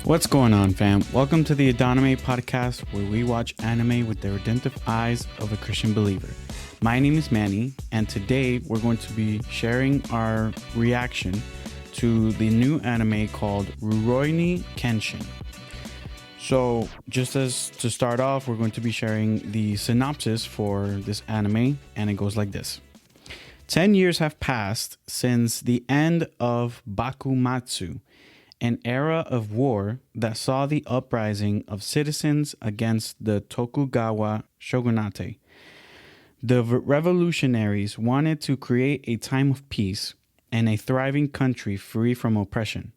What's going on, fam? Welcome to the Adonime podcast, where we watch anime with the redemptive eyes of a Christian believer. My name is Manny, and today we're going to be sharing our reaction to the new anime called Rurouni Kenshin. So, just as to start off, we're going to be sharing the synopsis for this anime, and it goes like this. 10 years have passed since the end of Bakumatsu, an era of war that saw the uprising of citizens against the Tokugawa shogunate. The revolutionaries wanted to create a time of peace and a thriving country free from oppression.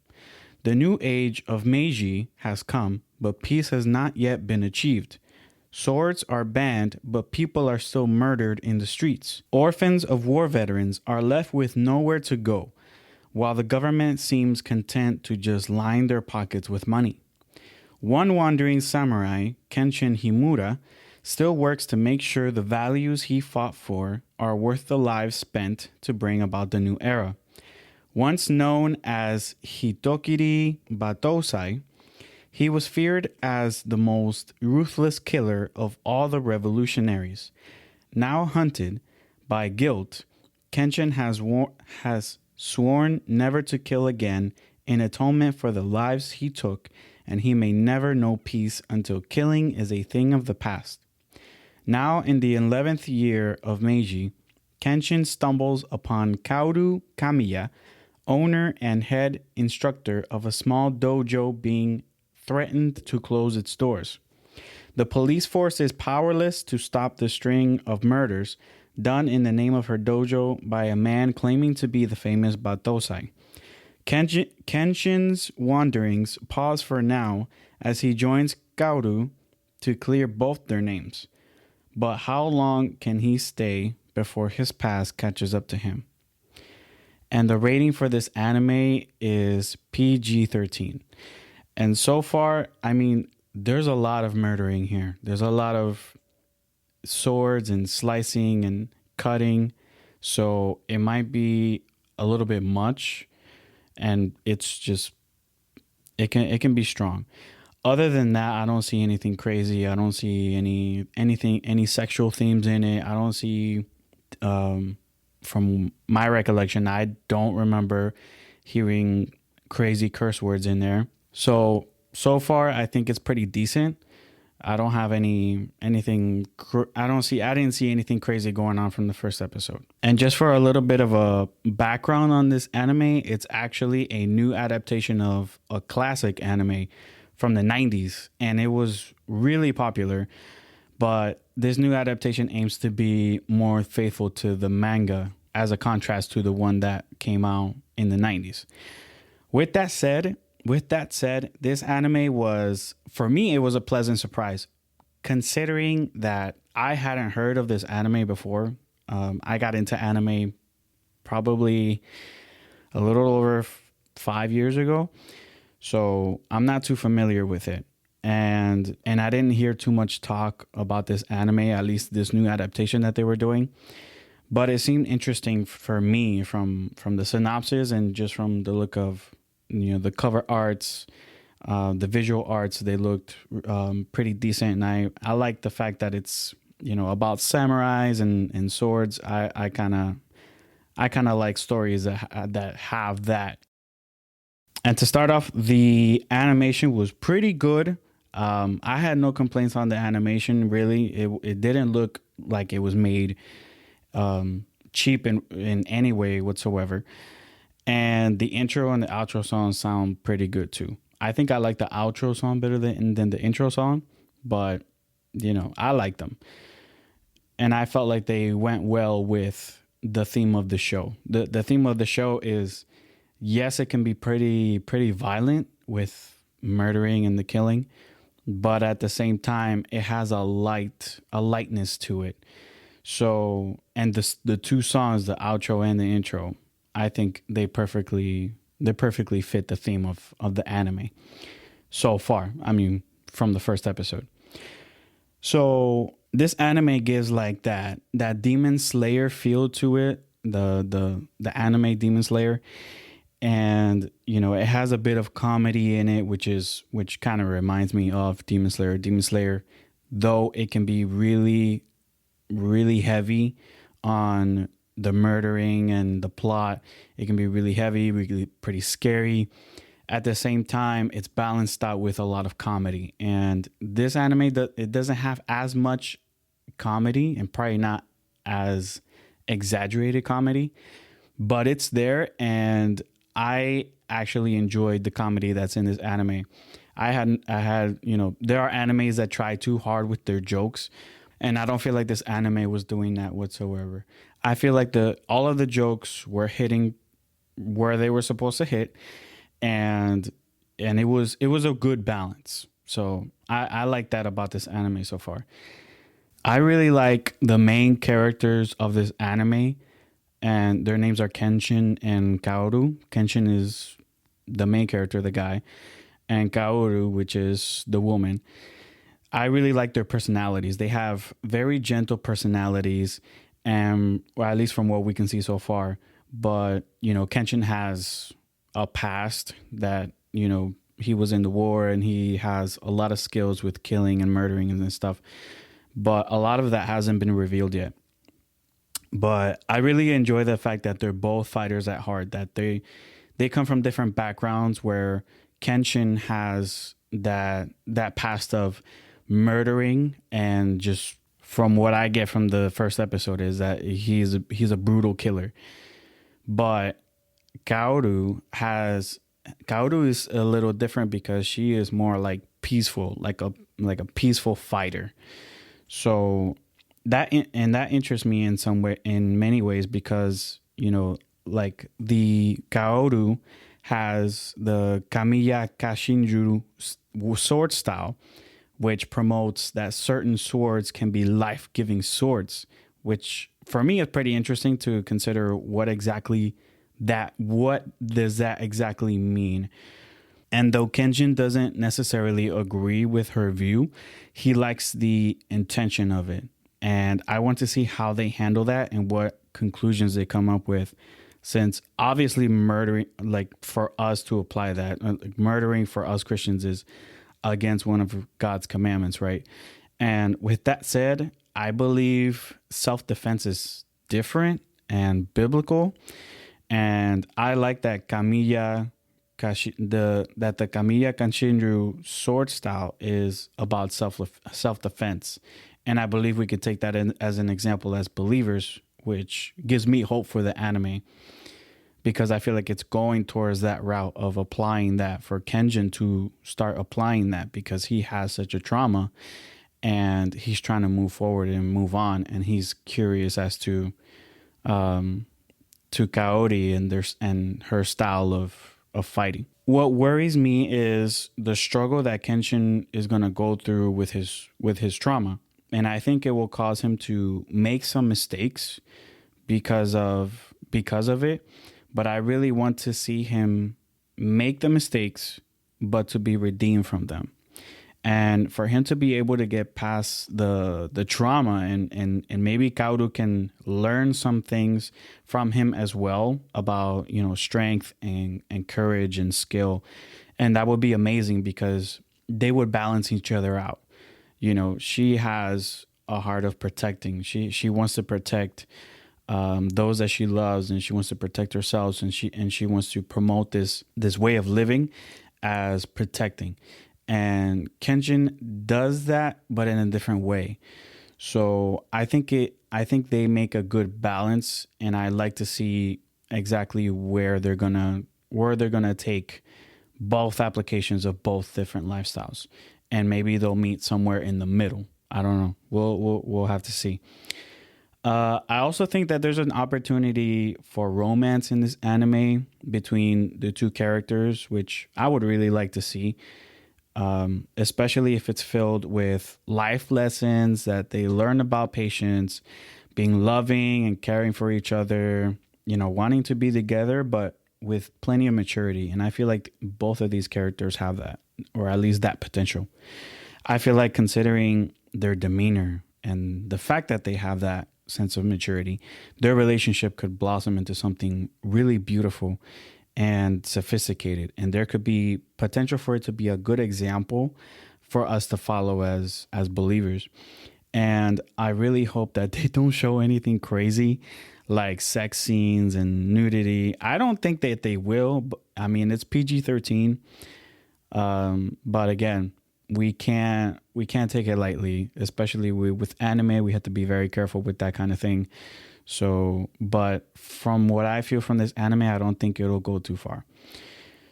The new age of Meiji has come, but peace has not yet been achieved. Swords are banned, but people are still murdered in the streets. Orphans of war veterans are left with nowhere to go, while the government seems content to just line their pockets with money. One wandering samurai, Kenshin Himura, still works to make sure the values he fought for are worth the lives spent to bring about the new era. Once known as Hitokiri Batosai, he was feared as the most ruthless killer of all the revolutionaries. Now hunted by guilt, Kenshin has sworn never to kill again in atonement for the lives he took, and he may never know peace until killing is a thing of the past. Now in the 11th year of Meiji, Kenshin stumbles upon Kaoru Kamiya, owner and head instructor of a small dojo being threatened to close its doors. The police force is powerless to stop the string of murders done in the name of her dojo by a man claiming to be the famous Batosai. Kenshin's wanderings pause for now as he joins Kaoru to clear both their names. But how long can he stay before his past catches up to him? And the rating for this anime is PG-13. And so far, there's a lot of murdering here. There's a lot of swords and slicing and cutting, so it might be a little bit much, and it's just it can be strong. Other than that, I don't see anything crazy. I don't see any sexual themes in it. I don't see, from my recollection, I don't remember hearing crazy curse words in there. So far, I think it's pretty decent. I don't have I didn't see anything crazy going on from the first episode. And just for a little bit of a background on this anime, it's actually a new adaptation of a classic anime from the 90s, and it was really popular. But this new adaptation aims to be more faithful to the manga as a contrast to the one that came out in the 90s. With that said, this anime was, for me, it was a pleasant surprise, considering that I hadn't heard of this anime before. I got into anime probably a little over 5 years ago, so I'm not too familiar with it. And I didn't hear too much talk about this anime, at least this new adaptation that they were doing. But it seemed interesting for me from the synopsis and just from the look of, the cover arts, the visual arts. They looked pretty decent, and I like the fact that it's about samurais and swords. I kind of like stories that have that. And to start off, the animation was pretty good. I had no complaints on the animation. Really, it didn't look like it was made cheap in any way whatsoever. And the intro and the outro song sound pretty good too. I think I like the outro song better than the intro song, but I like them. And I felt like they went well with the theme of the show. The theme of the show is, yes, it can be pretty violent with murdering and the killing, but at the same time, it has a lightness to it. So, and the two songs, the outro and the intro, I think they perfectly fit the theme of the anime so far. From the first episode. So this anime gives like that Demon Slayer feel to it, the anime Demon Slayer, And it has a bit of comedy in it, which kind of reminds me of Demon Slayer. Demon Slayer, though it can be really really heavy on the murdering and the plot, it can be really heavy, really pretty scary. At the same time, it's balanced out with a lot of comedy. And this anime, it doesn't have as much comedy and probably not as exaggerated comedy, but it's there. And I actually enjoyed the comedy that's in this anime. There are animes that try too hard with their jokes, and I don't feel like this anime was doing that whatsoever. I feel like the all of the jokes were hitting where they were supposed to hit, and it was a good balance. So I like that about this anime so far. I really like the main characters of this anime, and their names are Kenshin and Kaoru. Kenshin is the main character, the guy, and Kaoru, which is the woman. I really like their personalities. They have very gentle personalities, and or at least from what we can see so far. But Kenshin has a past that he was in the war, and he has a lot of skills with killing and murdering and stuff. But a lot of that hasn't been revealed yet. But I really enjoy the fact that they're both fighters at heart. That they come from different backgrounds. Where Kenshin has that past of murdering, and just from what I get from the first episode is that he's a brutal killer. But Kaoru is a little different because she is more like peaceful, like a peaceful fighter. So that interests me in some way, in many ways, because like the Kaoru has the Kamiya Kashinjuru sword style, which promotes that certain swords can be life-giving swords, which for me is pretty interesting to consider what does that exactly mean. And though Kenjin doesn't necessarily agree with her view, he likes the intention of it. And I want to see how they handle that and what conclusions they come up with. Since obviously murdering, like for us to apply that, murdering for us Christians is against one of God's commandments, right? And with that said, I believe self-defense is different and biblical. And I like that the Kamiya Kanshinru sword style is about self defense, and I believe we could take that as an example as believers, which gives me hope for the anime, because I feel like it's going towards that route of applying that for Kenjin to start applying that, because he has such a trauma and he's trying to move forward and move on, and he's curious as to Kaori and her style of fighting. What worries me is the struggle that Kenshin is going to go through with his trauma, and I think it will cause him to make some mistakes because of it. But I really want to see him make the mistakes, but to be redeemed from them. And for him to be able to get past the trauma, and maybe Kaoru can learn some things from him as well about, strength and courage and skill. And that would be amazing, because they would balance each other out. She has a heart of protecting. She wants to protect those that she loves, and she wants to protect herself, and she wants to promote this way of living as protecting. And Kenshin does that, but in a different way. So I think they make a good balance, and I like to see exactly where they're gonna take both applications of both different lifestyles, and maybe they'll meet somewhere in the middle. I don't know. We'll have to see. I also think that there's an opportunity for romance in this anime between the two characters, which I would really like to see. Especially if it's filled with life lessons that they learn about patience, being loving and caring for each other, wanting to be together, but with plenty of maturity. And I feel like both of these characters have that, or at least that potential. I feel like, considering their demeanor and the fact that they have that sense of maturity, their relationship could blossom into something really beautiful. and sophisticated, and there could be potential for it to be a good example for us to follow as believers. And I really hope that they don't show anything crazy like sex scenes and nudity. I don't think that they will. But, I mean, it's PG-13. But again, we can't take it lightly, especially with anime. We have to be very careful with that kind of thing. So, but from what I feel from this anime, I don't think it'll go too far.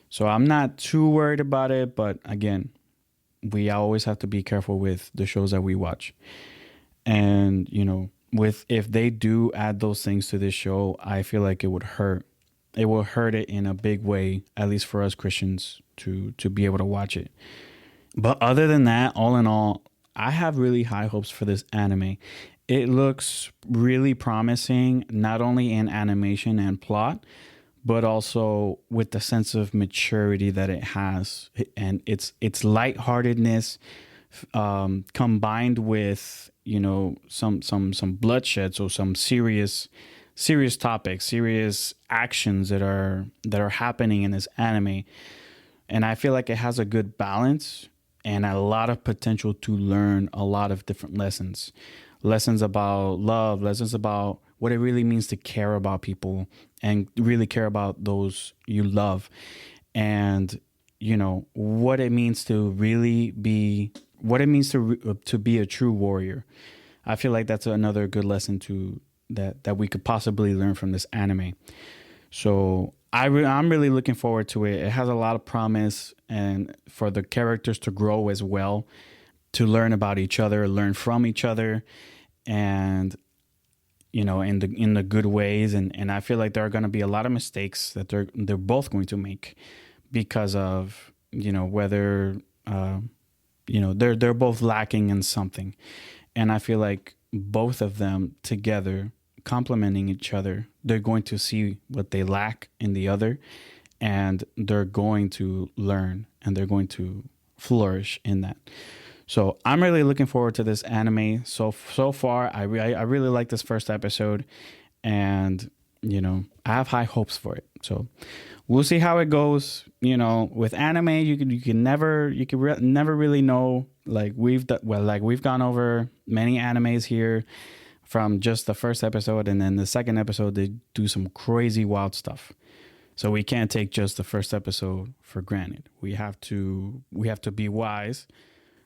So I'm not too worried about it. But again, we always have to be careful with the shows that we watch. And, with if they do add those things to this show, I feel like it would hurt. It will hurt it in a big way, at least for us Christians to be able to watch it. But other than that, all in all, I have really high hopes for this anime. It looks really promising, not only in animation and plot, but also with the sense of maturity that it has, and its lightheartedness, combined with some bloodshed, so some serious topics, serious actions that are happening in this anime. And I feel like it has a good balance and a lot of potential to learn a lot of different lessons about love, lessons about what it really means to care about people and really care about those you love, and what it means to really be, what it means to be a true warrior. I feel like that's another good lesson that we could possibly learn from this anime. So I'm really looking forward to it. It has a lot of promise, and for the characters to grow as well, to learn about each other, learn from each other, and in the good ways. And I feel like there are going to be a lot of mistakes that they're both going to make because of whether they're both lacking in something. And I feel like both of them together, complementing each other, they're going to see what they lack in the other, and they're going to learn and they're going to flourish in that. So I'm really looking forward to this anime. So far, I really like this first episode, and I have high hopes for it. So we'll see how it goes. With anime, you can never really know. Like we've gone over many animes here, from just the first episode, and then the second episode they do some crazy wild stuff. So we can't take just the first episode for granted. We have to be wise,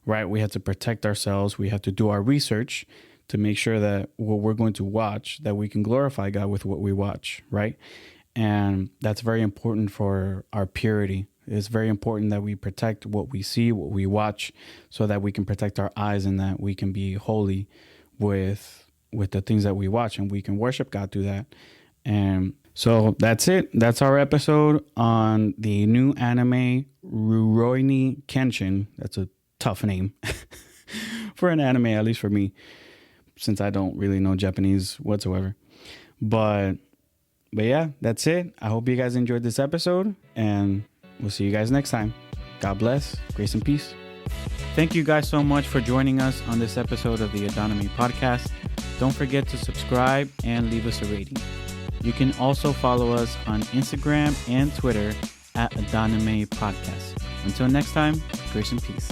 right? We have to protect ourselves. We have to do our research to make sure that what we're going to watch, that we can glorify God with what we watch, right? And that's very important for our purity. It's very important that we protect what we see, what we watch, so that we can protect our eyes and that we can be holy with the things that we watch, and we can worship God through that. And so that's it. That's our episode on the new anime Rurouni Kenshin. That's a tough name for an anime, at least for me, since I don't really know Japanese whatsoever. But yeah, that's it. I hope you guys enjoyed this episode, and we'll see you guys next time. God bless, grace and peace. Thank you guys so much for joining us on this episode of the Adonime podcast. Don't forget to subscribe and leave us a rating. You can also follow us on Instagram and Twitter at Adonime Podcast. Until next time, grace and peace.